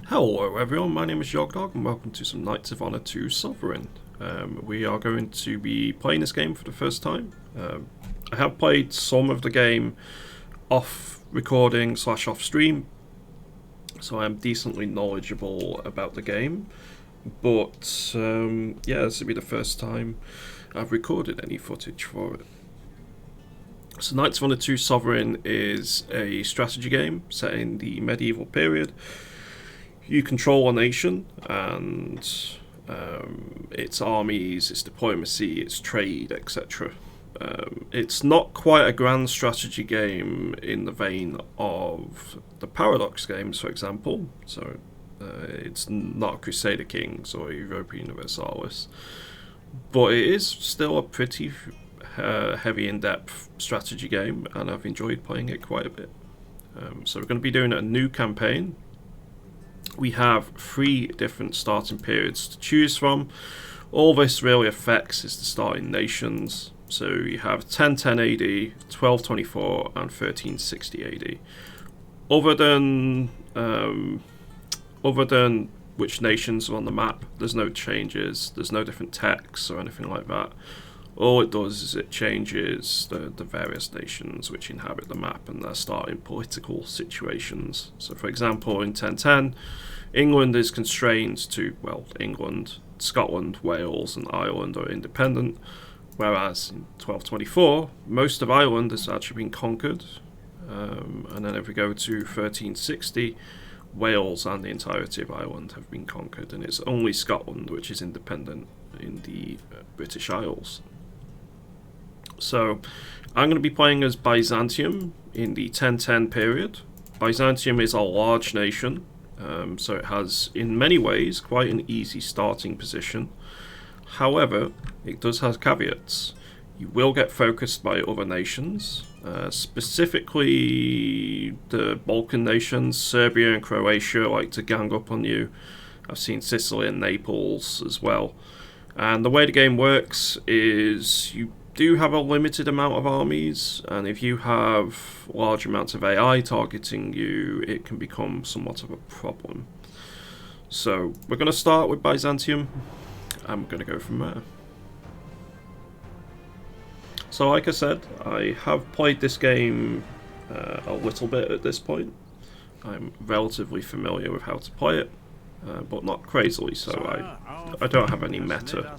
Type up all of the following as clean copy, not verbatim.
Hello everyone, my name is Yogdog and welcome to some Knights of Honor 2 Sovereign. We are going to be playing this game for the first time. I have played some of the game off recording / off stream, so I am decently knowledgeable about the game. But yeah, this will be the first time I've recorded any footage for it. So Knights of Honor 2 Sovereign is a strategy game set in the medieval period. You control a nation and its armies, its diplomacy, its trade, etc. It's not quite a grand strategy game in the vein of the Paradox games, for example. So it's not Crusader Kings or Europa Universalis, but it is still a pretty heavy in-depth strategy game, and I've enjoyed playing it quite a bit. So we're going to be doing a new campaign. We have 3 different starting periods to choose from. All this really affects is the starting nations. So you have 1010 AD, 1224 and 1360 AD. Other than which nations are on the map, there's no changes, there's no different texts or anything like that. All it does is it changes the various nations which inhabit the map and their starting political situations. So for example, in 1010, England is constrained to, well, England, Scotland, Wales and Ireland are independent, whereas in 1224, most of Ireland has actually been conquered. And then if we go to 1360, Wales and the entirety of Ireland have been conquered, and it's only Scotland which is independent in the British Isles. So I'm going to be playing as Byzantium in the 1010 period. Byzantium is a large nation, so it has in many ways quite an easy starting position. However, it does have caveats. You will get focused by other nations, specifically the Balkan nations. Serbia and Croatia like to gang up on you. I've seen Sicily and Naples as well. And the way the game works is you do have a limited amount of armies, and if you have large amounts of AI targeting you, it can become somewhat of a problem. So we're going to start with Byzantium, and we're going to go from there. So like I said, I have played this game a little bit at this point. I'm relatively familiar with how to play it, but not crazily, so I don't have any meta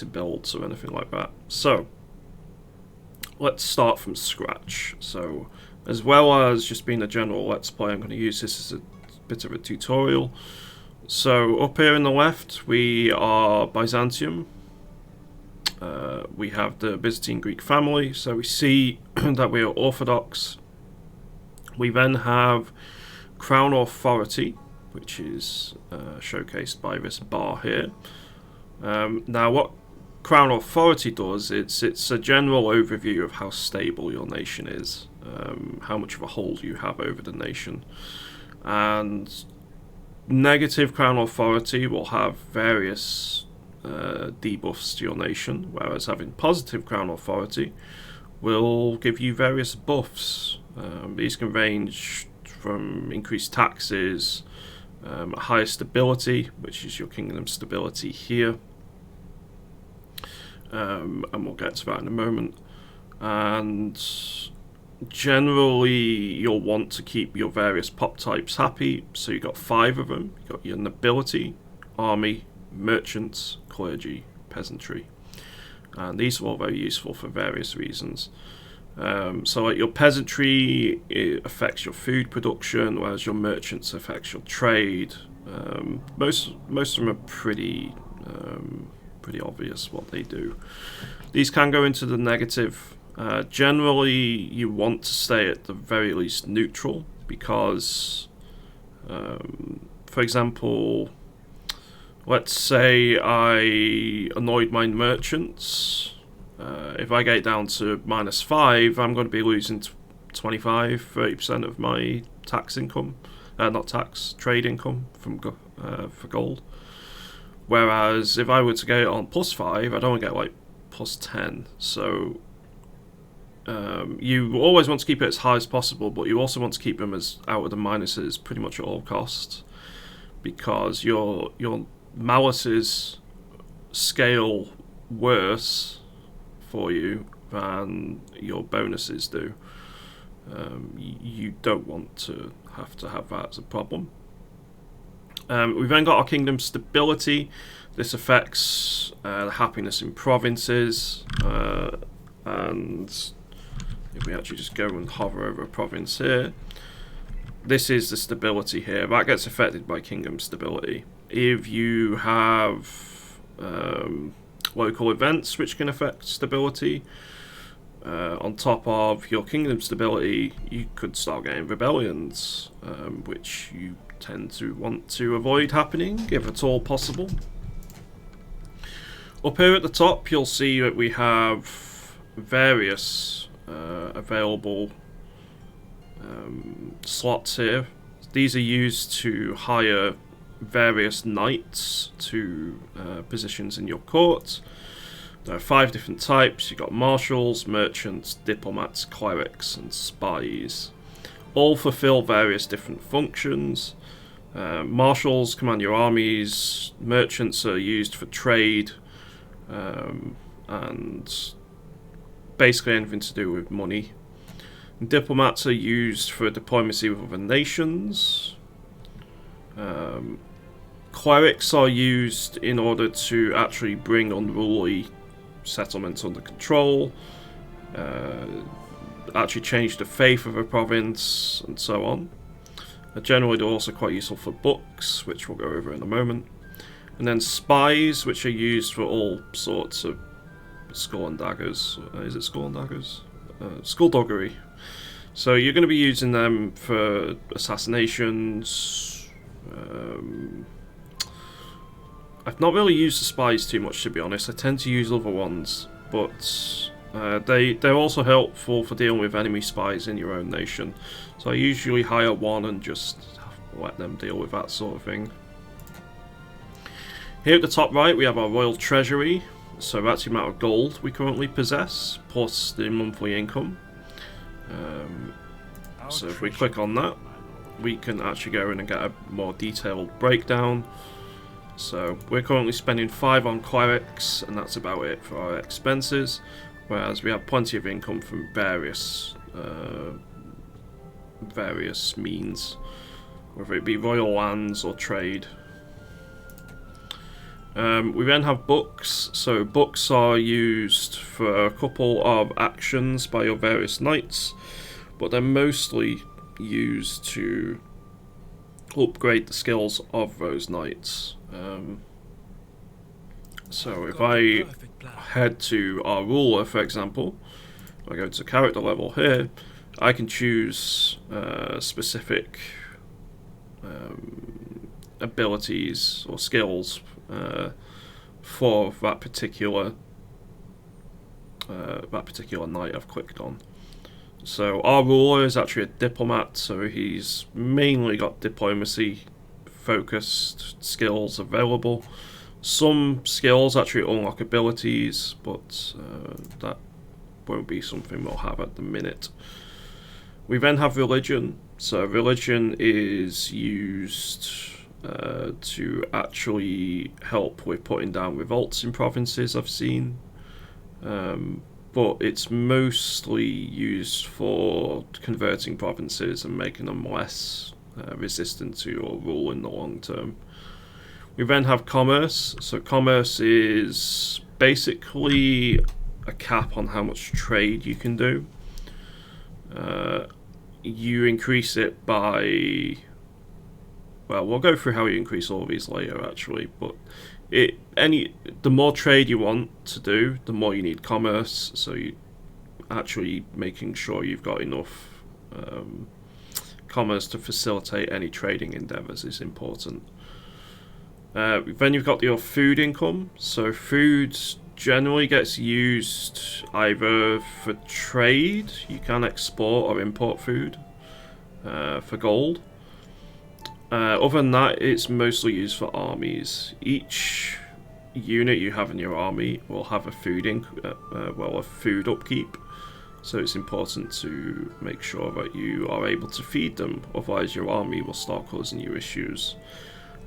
builds or anything like that. So let's start from scratch. So as well as just being a general let's play, I'm going to use this as a bit of a tutorial. So up here in the left we are Byzantium. We have the Byzantine Greek family, so we see that we are Orthodox. We then have Crown Authority, which is showcased by this bar here. Now what Crown Authority does, it's a general overview of how stable your nation is, how much of a hold you have over the nation. And negative Crown Authority will have various debuffs to your nation, whereas having positive Crown Authority will give you various buffs. These can range from increased taxes, higher stability, which is your kingdom stability here, and we'll get to that in a moment. And generally you'll want to keep your various pop types happy, so you've got 5 of them. You've got your nobility, army, merchants, clergy, peasantry, and these are all very useful for various reasons. So like your peasantry, it affects your food production, whereas your merchants affects your trade. Most of them are pretty obvious what they do. These can go into the negative. Generally you want to stay at the very least neutral, because for example, let's say I annoyed my merchants. If I get down to -5, I'm going to be losing 25-30% of my tax income, trade income for gold. Whereas if I were to get it on +5, I'd only get like +10. So You always want to keep it as high as possible, but you also want to keep them as out of the minuses pretty much at all costs, because your malices scale worse for you than your bonuses do. You don't want to have that as a problem. We've then got our kingdom stability. This affects the happiness in provinces, and if we actually just go and hover over a province here, this is the stability here. That gets affected by kingdom stability. If you have local events which can affect stability, on top of your kingdom stability, you could start getting rebellions, which you tend to want to avoid happening if at all possible. Up here at the top, you'll see that we have various available slots here. These are used to hire various knights to positions in your court. There are 5 different types. You've got marshals, merchants, diplomats, clerics, and spies. All fulfill various different functions. Marshals command your armies. Merchants are used for trade, and basically anything to do with money. Diplomats are used for diplomacy with other nations. Clerics are used in order to actually bring unruly settlements under control, actually change the faith of a province, and so on. Generally, they're also quite useful for books, which we'll go over in a moment. And then spies, which are used for all sorts of skull and daggers. Is it skull and daggers? Skullduggery. So you're going to be using them for assassinations. I've not really used the spies too much, to be honest. I tend to use other ones, but they're also helpful for dealing with enemy spies in your own nation. So I usually hire one and just let them deal with that sort of thing. Here at the top right, we have our royal treasury. So that's the amount of gold we currently possess, plus the monthly income. So if we click on that, we can actually go in and get a more detailed breakdown. So we're currently spending 5 on clerics, and that's about it for our expenses, whereas we have plenty of income from various means, whether it be royal lands or trade. We then have books. So books are used for a couple of actions by your various knights, but they're mostly used to upgrade the skills of those knights. So if I head to our ruler, for example, if I go to character level here, I can choose specific abilities or skills for that particular knight I've clicked on. So our ruler is actually a diplomat, so he's mainly got diplomacy focused skills available. Some skills actually unlock abilities, but that won't be something we'll have at the minute. We then have religion. So religion is used to actually help with putting down revolts in provinces, I've seen. But it's mostly used for converting provinces and making them less resistant to your rule in the long term. We then have commerce. So commerce is basically a cap on how much trade you can do. You increase it by... Well, we'll go through how you increase all of these later, actually. But the more trade you want to do, the more you need commerce. So you actually making sure you've got enough commerce to facilitate any trading endeavours is important. Then you've got your food income. So food generally gets used either for trade, you can export or import food for gold. Other than that, it's mostly used for armies. Each unit you have in your army will have a food upkeep, So it's important to make sure that you are able to feed them, otherwise your army will start causing you issues.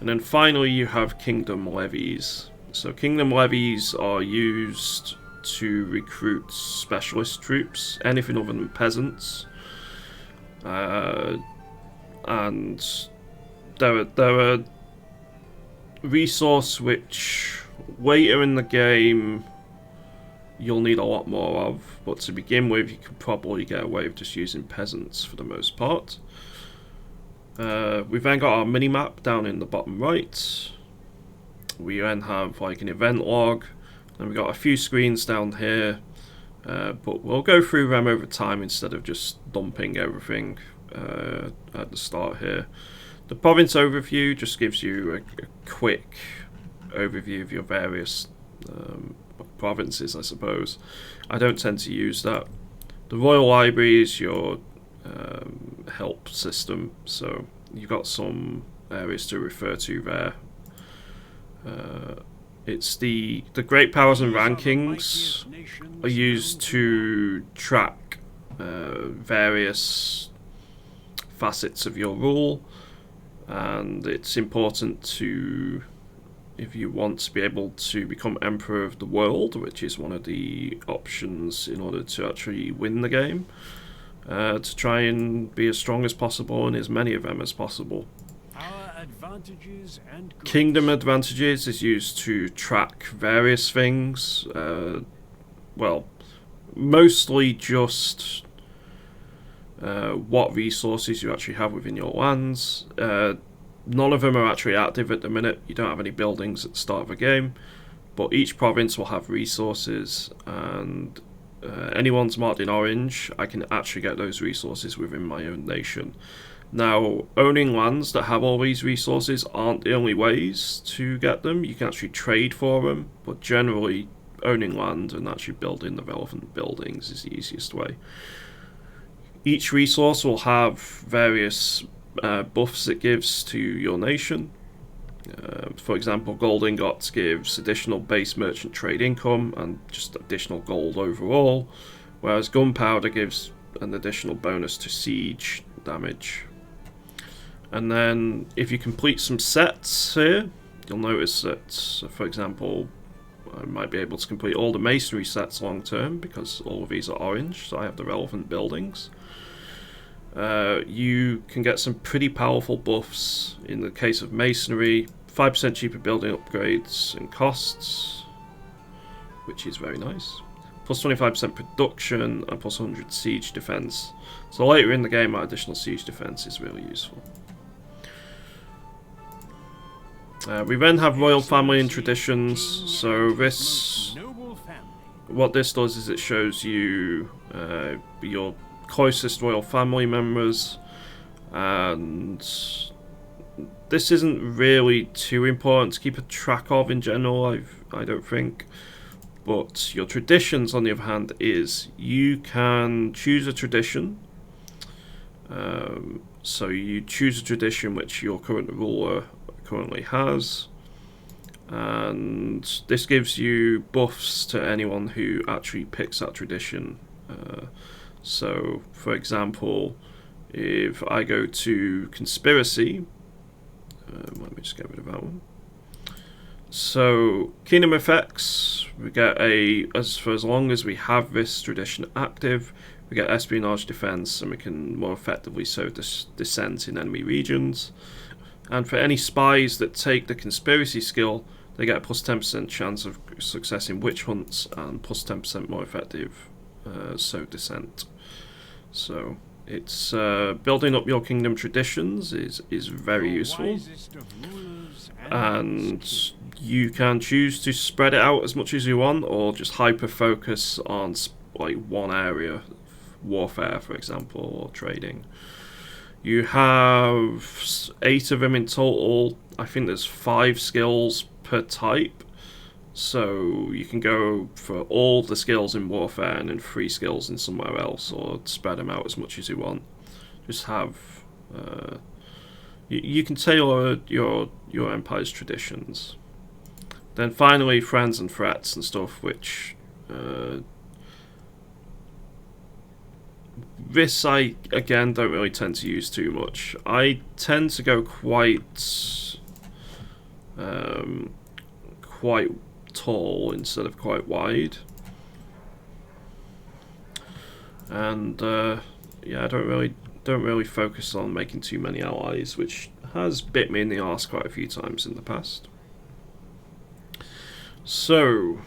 And then finally you have kingdom levies. So kingdom levies are used to recruit specialist troops, anything other than peasants. And there are resource which later in the game you'll need a lot more of, but to begin with you can probably get away with just using peasants for the most part. We've then got our mini-map down in the bottom right. We then have like an event log, and we've got a few screens down here, but we'll go through them over time instead of just dumping everything at the start here. The province overview just gives you a quick overview of your various provinces, I suppose. I don't tend to use that. The Royal Library is your help system, so you've got some areas to refer to there. It's the great powers and rankings are used to track various facets of your rule, and it's important to, if you want to be able to become Emperor of the World, which is one of the options in order to actually win the game, to try and be as strong as possible and as many of them as possible. Kingdom advantages is used to track various things, well, mostly just what resources you actually have within your lands. None of them are actually active at the minute. You don't have any buildings at the start of the game, but each province will have resources, and anyone's marked in orange, I can actually get those resources within my own nation. Now, owning lands that have all these resources aren't the only ways to get them. You can actually trade for them, but generally owning land and actually building the relevant buildings is the easiest way. Each resource will have various buffs it gives to your nation. For example, gold ingots gives additional base merchant trade income and just additional gold overall, whereas gunpowder gives an additional bonus to siege damage. And then if you complete some sets here, you'll notice that, for example, I might be able to complete all the masonry sets long term because all of these are orange, so I have the relevant buildings. You can get some pretty powerful buffs. In the case of masonry, 5% cheaper building upgrades and costs, which is very nice. Plus 25% production and plus 100 siege defense. So later in the game, our additional siege defense is really useful. We then have royal family and traditions. So what this does is it shows you your closest royal family members, and this isn't really too important to keep a track of in general, I don't think. But your traditions, on the other hand, is you can choose a tradition. So you choose a tradition which your current ruler currently has, and this gives you buffs to anyone who actually picks that tradition. So, for example, if I go to conspiracy, let me just get rid of that one. So, kingdom effects, we get for as long as we have this tradition active, we get espionage defense, and we can more effectively sow dissent in enemy regions. And for any spies that take the conspiracy skill, they get a plus 10% chance of success in witch hunts and plus 10% more effective sow dissent. So it's building up your kingdom traditions is very useful, and you can choose to spread it out as much as you want, or just hyper focus on like one area, warfare for example, or trading. You have 8 of them in total. I think there's 5 skills per type. So you can go for all the skills in warfare and then 3 skills in somewhere else, or spread them out as much as you want. Just have you can tailor your empire's traditions. Then finally, friends and threats and stuff, which this I, again, don't really tend to use too much. I tend to go quite tall instead of quite wide. And yeah, I don't really focus on making too many allies, which has bit me in the arse quite a few times in the past. So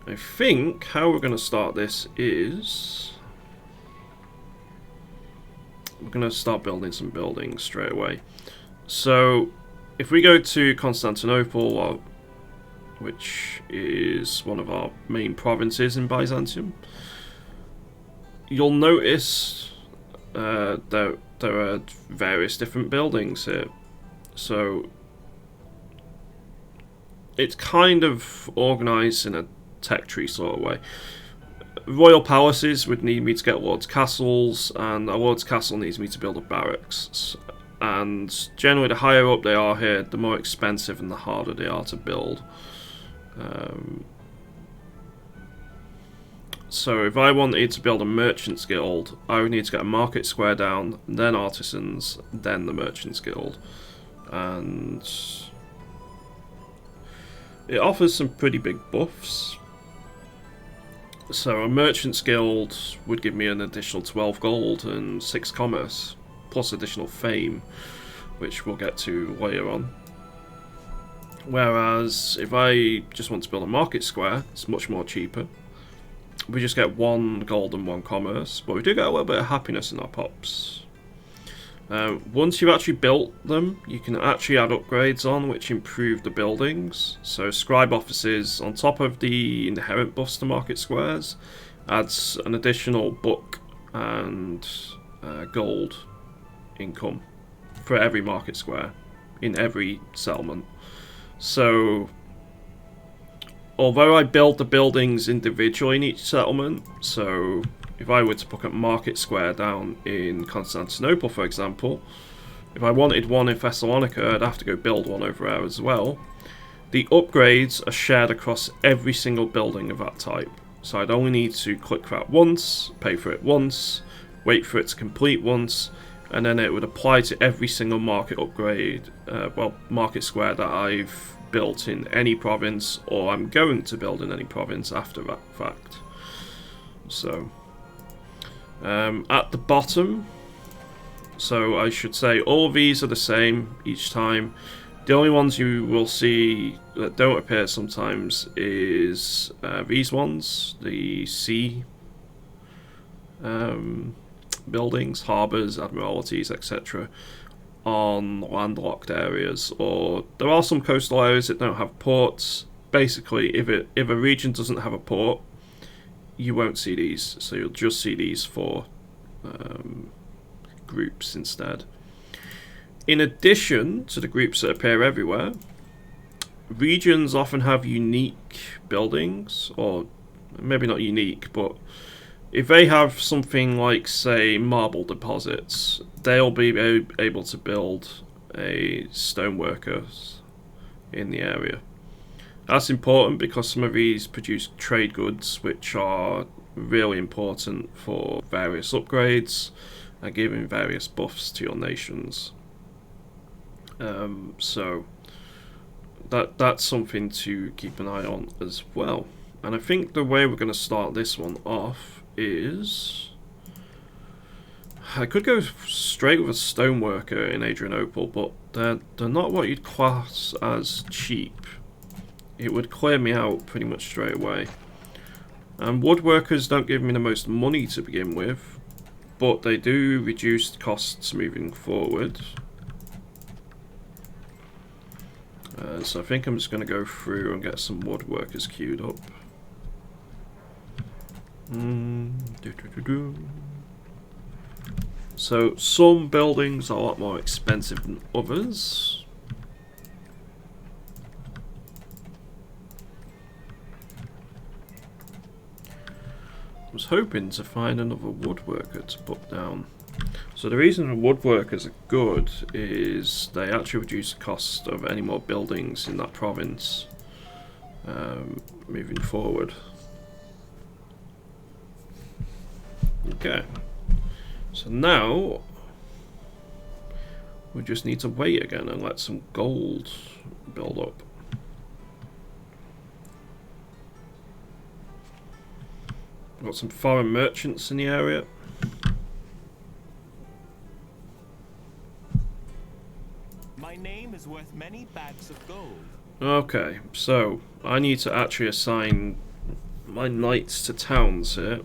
I think how we're going to start this is we're going to start building some buildings straight away. So if we go to Constantinople, which is one of our main provinces in Byzantium, you'll notice there are various different buildings here. So it's kind of organised in a tech tree sort of way. Royal palaces would need me to get lords' castles, and a lord's castle needs me to build a barracks. And generally, the higher up they are here, the more expensive and the harder they are to build. So if I wanted to build a merchant's guild, I would need to get a market square down, then artisans, then the merchant's guild. And it offers some pretty big buffs. So a merchant's guild would give me an additional 12 gold and 6 commerce, plus additional fame, which we'll get to later on. Whereas if I just want to build a market square, it's much more cheaper. We just get 1 gold and 1 commerce, but we do get a little bit of happiness in our pops. Once you've actually built them, you can actually add upgrades on which improve the buildings. So scribe offices, on top of the inherent buffs to market squares, adds an additional book and gold income for every market square in every settlement. So although I build the buildings individually in each settlement, so if I were to put a market square down in Constantinople, for example, if I wanted one in Thessalonica, I'd have to go build one over there as well. The upgrades are shared across every single building of that type. So I'd only need to click that once, pay for it once, wait for it to complete once, and then it would apply to every single market upgrade, market square that I've built in any province, or I'm going to build in any province after that fact. So at the bottom, so I should say all of these are the same each time. The only ones you will see that don't appear sometimes is these ones, the sea buildings, harbours, admiralties, etc. on landlocked areas, or there are some coastal areas that don't have ports. Basically, if a region doesn't have a port, you won't see these, so you'll just see these for groups instead. In addition to the groups that appear everywhere, regions often have unique buildings, or maybe not unique, but if they have something like, say, marble deposits, they'll be able to build a stoneworkers in the area. That's important because some of these produce trade goods, which are really important for various upgrades and giving various buffs to your nations. So that's something to keep an eye on as well. And I think the way we're going to start this one off is I could go straight with a stoneworker in Adrianople, but they're not what you'd class as cheap. It would clear me out pretty much straight away. And woodworkers don't give me the most money to begin with, but they do reduce costs moving forward. So I think I'm just going to go through and get some woodworkers queued up. So some buildings are a lot more expensive than others. I was hoping to find another woodworker to put down. So the reason the woodworkers are good is they actually reduce the cost of any more buildings in that province moving forward. Okay. So now we just need to wait again and let some gold build up. We've got some foreign merchants in the area. My name is worth many bags of gold. Okay, so I need to actually assign my knights to towns here.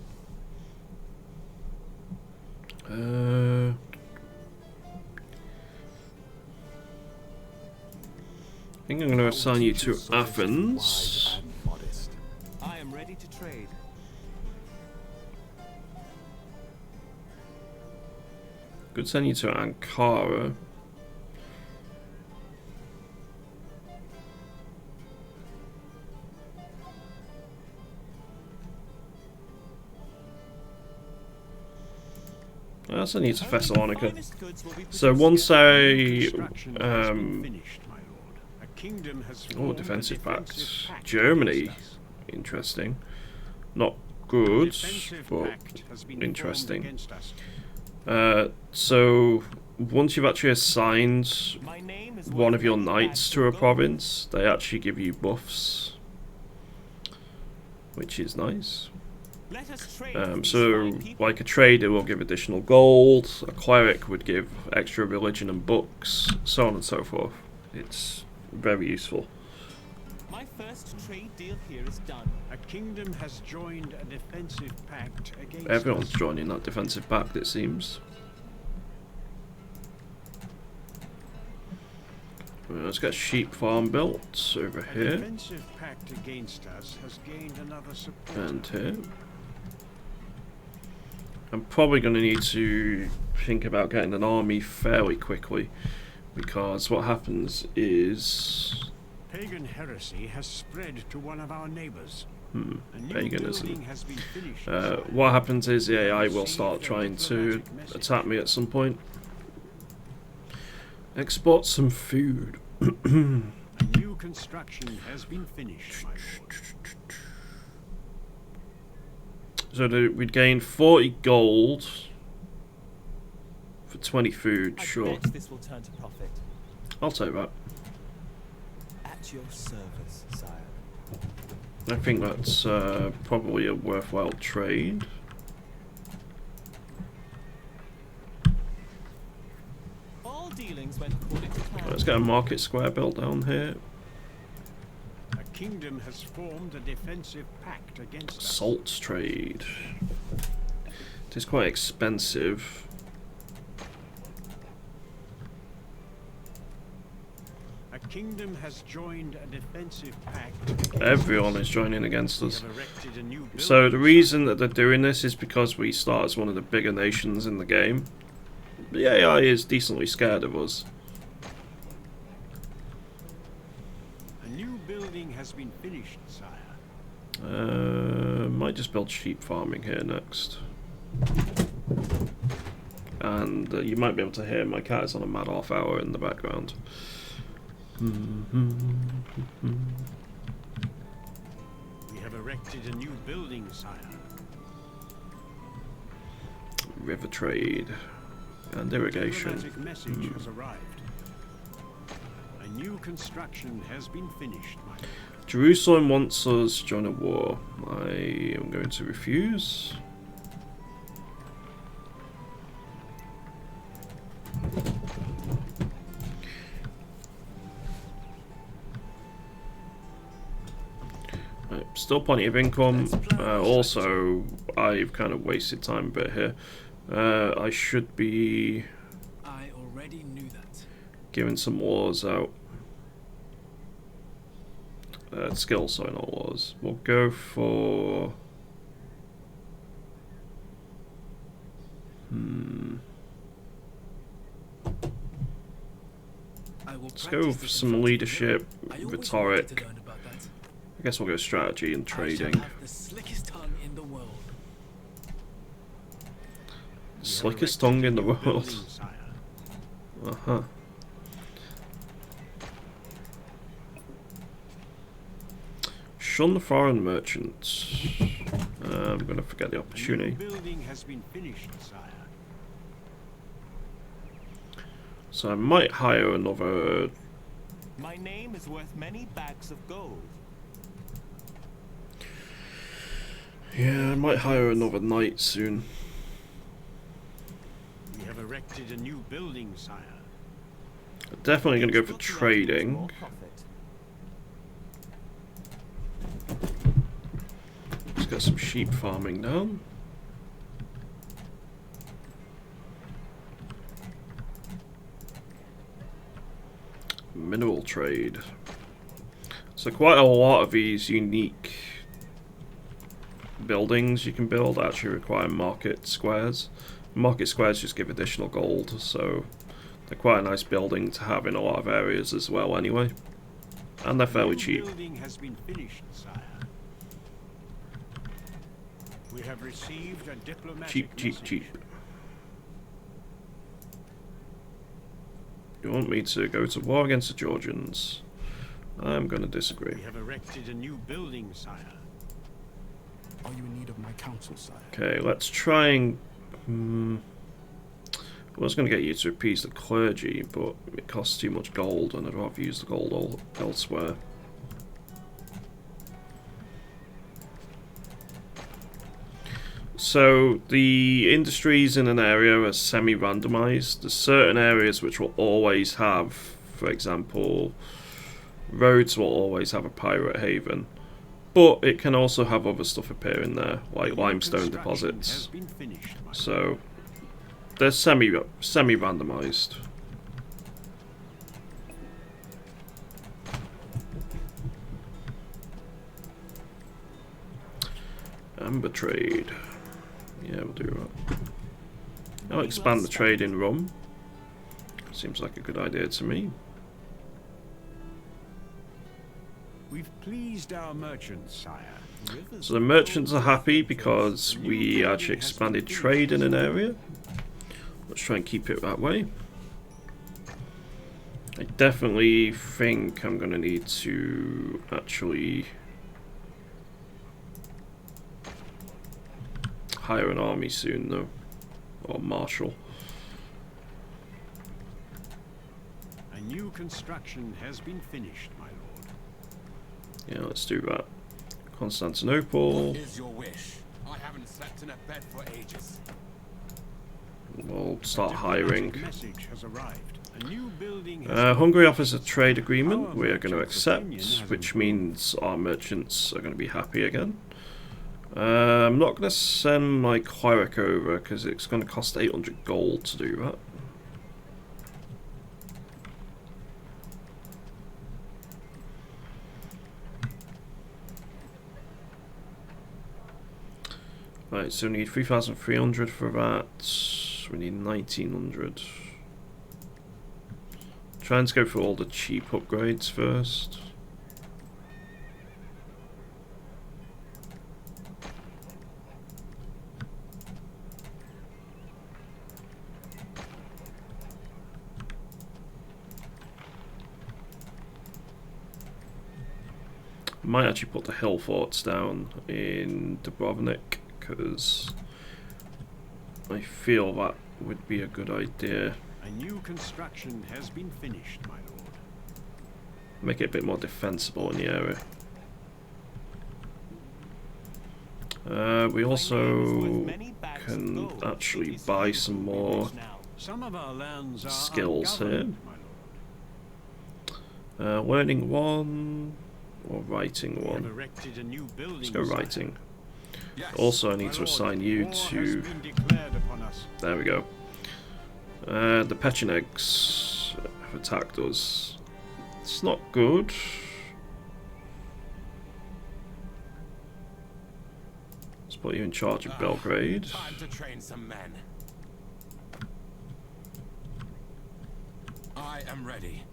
I think I'm going to assign you to Athens. I am ready to trade. Could send you to Ankara. I'll send you to Thessalonica. So once I oh, defensive pact. Germany. Interesting. Not good, but interesting. So once you've actually assigned one of your knights to a province, they actually give you buffs, which is nice. So like a trader will give additional gold, a cleric would give extra religion and books, so on and so forth. It's very useful. My first trade deal here is done. A kingdom has joined a defensive pact against Everyone's joining that defensive pact, it seems. Let's get a sheep farm built over here. Defensive pact against us has gained another support. And here. I'm probably going to need to think about getting an army fairly quickly, because what happens is Pagan heresy has spread to one of our neighbors. paganism. What happens is the AI will start trying to attack me at some point. Export some food. A new construction has been finished, my lord. So we'd gain 40 gold for 20 food, sure. I bet this will turn to profit. I'll take that. At your service, sire. I think that's probably a worthwhile trade. All dealings went according to plan. Let's get a market square built down here. A kingdom has formed a defensive pact against us. Salt trade. It is quite expensive. A kingdom has joined a defensive pact. Everyone is joining against us. We have erected a new So the building. reason that they're doing this is because we start as one of the bigger nations in the game. The AI is decently scared of us. A new building has been finished, sire. Might just build sheep farming here next. And you might be able to hear my cat is on a mad half hour in the background. We have erected a new building, sire. River trade and irrigation. Diplomatic message has arrived. A new construction has been finished, my lord. Jerusalem wants us to join a war. I am going to refuse. Right, still plenty of income. Also, I've kind of wasted time a bit here. I should be I already knew that. giving some wars out. Skills, sorry, not wars. We'll go for... Let's go for some leadership, rhetoric. I guess we'll go strategy and trading. The slickest tongue in the world. Slickest tongue in the world. Building, sire. Uh-huh. Shun the foreign merchants. I'm going to forget the opportunity. The building has been finished, sire. So I might hire another. My name is worth many bags of gold. Yeah, I might hire another knight soon. We have erected a new building, sire. Definitely going to go for trading. Let's get some sheep farming down. Mineral trade. So quite a lot of these unique buildings you can build actually require market squares. Market squares just give additional gold, so they're quite a nice building to have in a lot of areas as well anyway. And they're fairly cheap. The building has been finished, sire. We have received a diplomatic message. Cheap. You want me to go to war against the Georgians? I'm going to disagree. We have erected a new building, sire. Are you in need of my counsel, sire? Okay, let's try and... I was going to get you to appease the clergy, but it costs too much gold, and I'd rather use the gold elsewhere. So, the industries in an area are semi-randomized. There's certain areas which will always have, for example, roads will always have a pirate haven. But it can also have other stuff appear in there, like limestone deposits. So, they're semi-randomized. Amber trade. Yeah, we'll do that. I'll expand the trade in rum. Seems like a good idea to me. We've pleased our merchants, sire. So the merchants are happy because we actually expanded trade in an area. Let's try and keep it that way. I definitely think I'm going to need to actually hire an army soon though, or marshal. A new construction has been finished, my lord. Yeah, let's do that. Constantinople. What is your wish? I haven't slept in a bed for ages. We'll start hiring. Message has arrived. A new building has Hungary offers a trade agreement we are going to accept, which means our merchants are going to be happy again. I'm not going to send my cleric over because it's going to cost 800 gold to do that. Right, so we need 3,300 for that. We need 1,900. Try and go for all the cheap upgrades first. Might actually put the hill forts down in Dubrovnik because I feel that would be a good idea. A new construction has been finished, my lord. Make it a bit more defensible in the area. We also can actually buy some more Some of our lands are skills here. ungoverned, my lord. Learning 1 or writing We have 1. erected a new building, Let's go sire. writing. Yes. Also, I need My to lord, assign you war to... has been declared upon us. There we go. The Pechenegs have attacked us. It's not good. Let's put you in charge of Belgrade. Time to train some men. I am ready.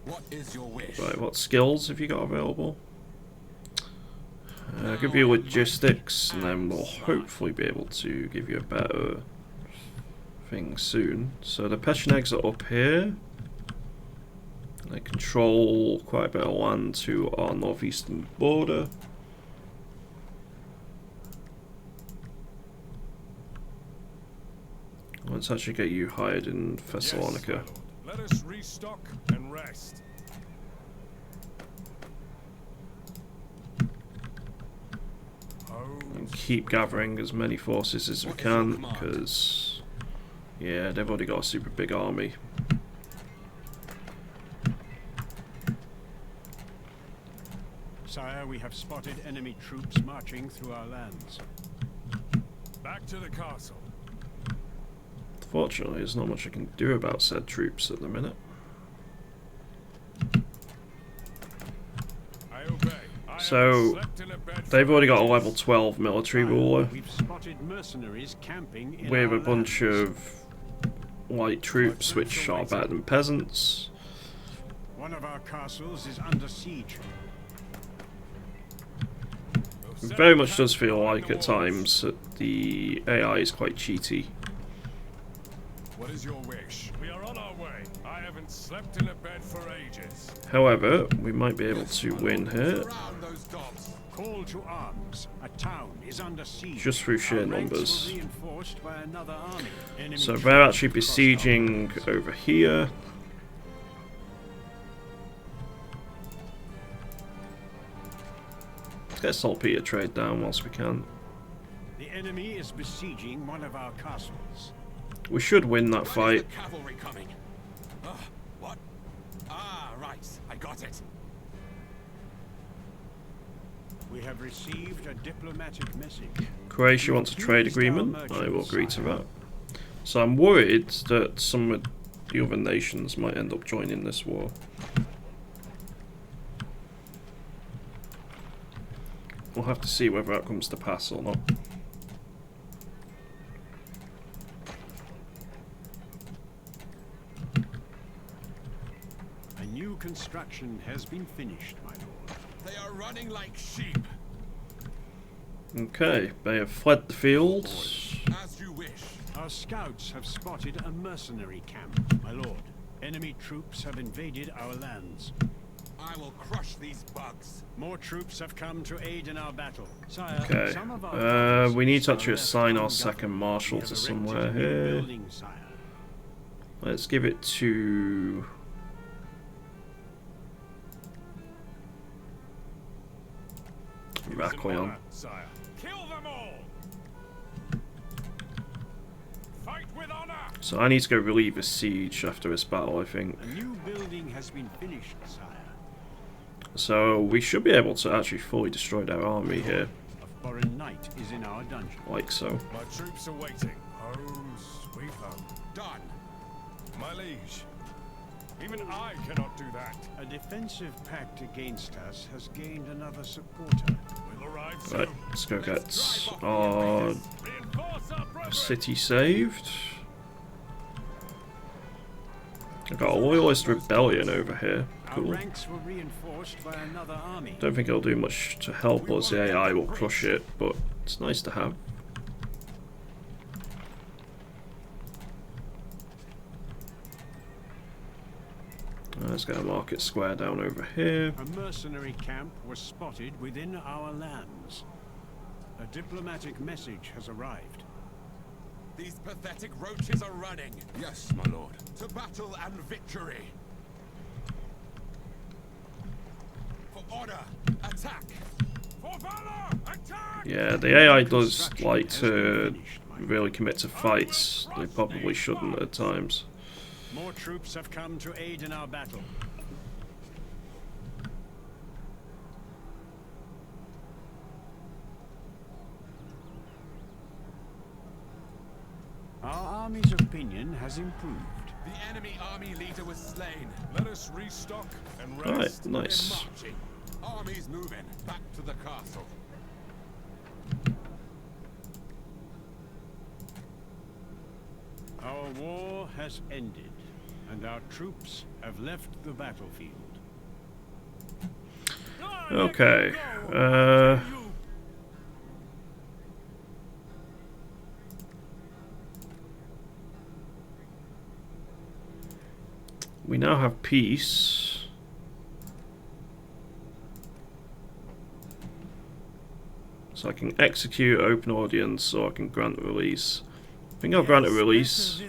What is your wish? Right, what skills have you got available? Give you logistics, and then we'll hopefully be able to give you a better thing soon. So the Pechenegs are up here. They control quite a bit of land to our northeastern border. Let's actually get you hired in Yes, Thessalonica. my lord. Let us restock and rest. And keep gathering as many forces as we can, because yeah, they've already got a super big army. Sire, we have spotted enemy troops marching through our lands. Back to the castle. Fortunately, there's not much I can do about said troops at the minute. I obey. I So, haven't slept in a bed for they've already got a ages. level 12 military ruler We've spotted mercenaries camping in with our a bunch lands. of light troops which are better than peasants. One of our castles is under siege. It very much does feel like at times that the AI is quite cheaty. What is your wish? We are on our way. I haven't slept in a bed for ages. However, we might be able to win here Surround those dogs. Call to arms. A town is under siege. just through sheer Our ranks numbers. were reinforced by another army. Enemy So troops they're actually across our besieging lines. over here. Let's get saltpeter trade down whilst we can. The enemy is besieging one of our castles. We should win that When is fight. the cavalry coming? What? Ah, right. I got it. We have received a diplomatic message. Croatia wants a trade agreement. I will agree to that. So I'm worried that some of the other nations might end up joining this war. We'll have to see whether that comes to pass or not. A new construction has been finished, my lord. They are running like sheep. Okay, they have fled the field. As you wish. Our scouts have spotted a mercenary camp, my lord. Enemy troops have invaded our lands. I will crush these bugs. More troops have come to aid in our battle. Sire, Okay, some of our we need to provinces actually are left assign our ungoverned. second We marshal have to erected somewhere a new here. building, sire. Let's give it to... It was an Raklion. honor, sire. Kill them all. Fight with honor. So I need to go relieve a siege after this battle, I think. A new building has been finished, sire. So we should be able to actually fully destroy their army here, A foreign knight is in our dungeon. like so. My troops are waiting. Home, sweet home. Done. My liege. Even I cannot do that. A defensive pact against us has gained another supporter. We'll arrive soon. Right, let's go get our Reinforce our brethren. city saved. I've got a loyalist rebellion over here. Our Cool. ranks were reinforced by another army. Don't think it'll do much to help us. The AI will crush it, but it's nice to have. Let's get a market square down over here. A mercenary camp was spotted within our lands. A diplomatic message has arrived. These pathetic roaches are running. Yes, my lord. To battle and victory. For order, attack. For valor, attack. Yeah, the AI does Construction like has been to finished, my lord. really commit to fights. They probably shouldn't at times. More troops have come to aid in our battle. Our army's opinion has improved. The enemy army leader was slain. Let us restock and Alright, rest. nice. They're marching. Armies moving back to the castle. Our war has ended, and our troops have left the battlefield. Okay. We now have peace. So I can execute open audience, or I can grant release. think I'll grant a release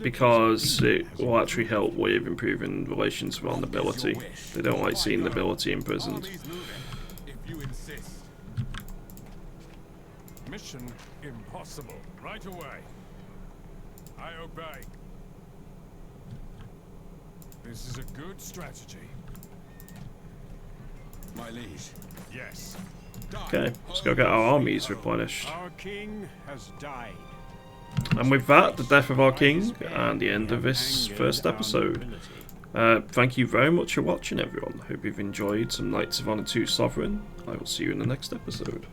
because it will actually help with improving relations with our nobility. They don't like seeing nobility imprisoned. If you insist. Mission impossible. Right away. I obey. This is a good strategy. My liege. Yes. Okay, let's go get our armies replenished. Our king has died. And with that, the death of our king and the end of this first episode. Thank you very much for watching, everyone. Hope you've enjoyed some Knights of Honor 2 Sovereign. I will see you in the next episode.